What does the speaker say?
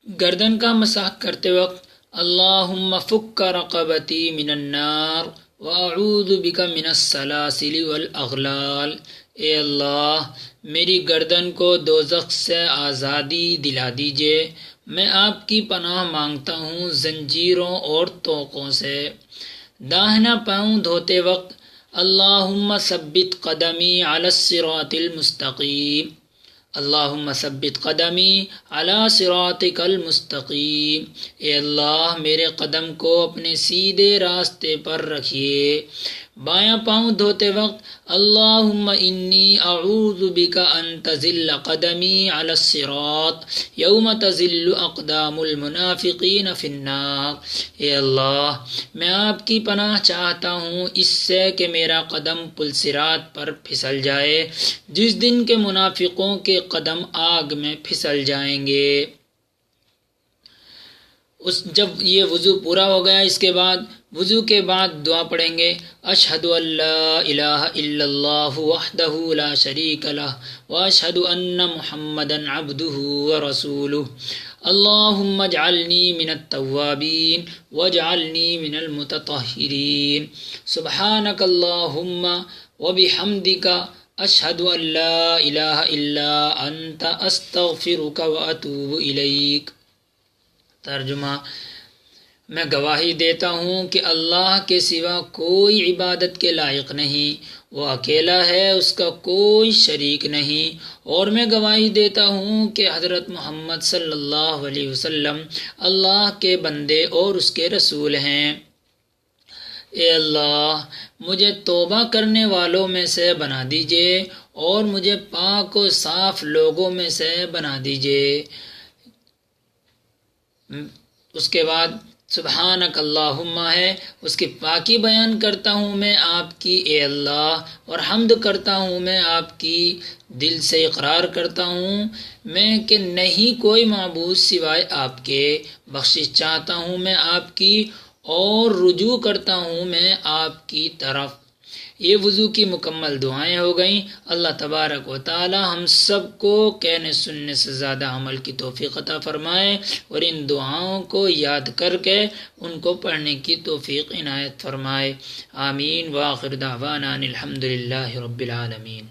گردن کا مسح کرتے وقت اللہم فک رقبتی من النار واعوذ بک من السلاسل والاغلال۔ اے اللہ میری گردن کو دوزخ سے آزادی دلا دیجیے، میں آپ کی پناہ مانگتا ہوں زنجیروں اور طوقوں سے۔ داہنا پاؤں دھوتے وقت اللہم ثبت قدمی علی الصراط المستقیم، اللہم ثبت قدمی علی صراطک المستقیم۔ اے اللہ میرے قدم کو اپنے سیدھے راستے پر رکھیے۔ بایاں پاؤں دھوتے وقت اللہم انی اعوذ بک ان تزل قدمی علی الصراط یوم تزل اقدام المنافقین فی النار۔ اے اللہ میں آپ کی پناہ چاہتا ہوں اس سے کہ میرا قدم پل صراط پر پھسل جائے جس دن کے منافقوں کے قدم آگ میں پھسل جائیں گے۔ جب یہ وضو پورا ہو گیا، اس کے بعد وضو کے بعد دعا پڑھیں گے، اشہد ان لا الہ الا اللہ وحدہ لا شریک لہ واشہد ان محمدا عبدہ ورسولہ، اللہم اجعلنی من التوابین واجعلنی من المتطہرین، سبحانک اللہم وبحمدک اشہد ان لا الہ الا انت استغفرک واتوب الیک۔ ترجمہ: میں گواہی دیتا ہوں کہ اللہ کے سوا کوئی عبادت کے لائق نہیں، وہ اکیلا ہے، اس کا کوئی شریک نہیں، اور میں گواہی دیتا ہوں کہ حضرت محمد صلی اللہ علیہ وسلم اللہ کے بندے اور اس کے رسول ہیں۔ اے اللہ مجھے توبہ کرنے والوں میں سے بنا دیجیے اور مجھے پاک و صاف لوگوں میں سے بنا دیجیے۔ اس کے بعد سبحانک اللہم ہے، اس کی پاکی بیان کرتا ہوں میں آپ کی اے اللہ، اور حمد کرتا ہوں میں آپ کی، دل سے اقرار کرتا ہوں میں کہ نہیں کوئی معبود سوائے آپ کے، بخشش چاہتا ہوں میں آپ کی، اور رجوع کرتا ہوں میں آپ کی طرف۔ یہ وضو کی مکمل دعائیں ہو گئیں۔ اللہ تبارک و تعالی ہم سب کو کہنے سننے سے زیادہ عمل کی توفیق عطا فرمائے، اور ان دعاؤں کو یاد کر کے ان کو پڑھنے کی توفیق عنایت فرمائے۔ آمین۔ وآخر دعوانا الحمدللہ رب العالمین۔